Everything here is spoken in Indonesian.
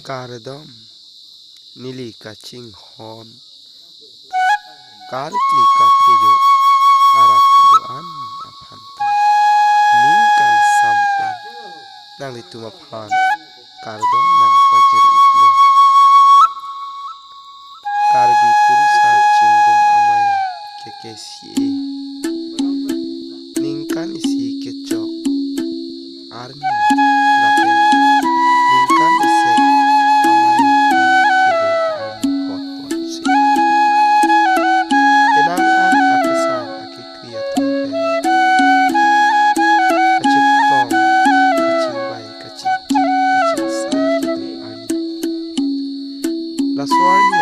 Kardom nili kaching hon karikli kapeyo arap doan apanta ningkang sampai nang litumapan kardom nang pajir iklo karbi kurusa cingrum amai kekesi ningkan isi kecok arni lapen ningkan isek amai kede arni hot si enangan akesan ake kriya tompen kacetong kacing bai kacing ki kacing sai kedu arni laswarni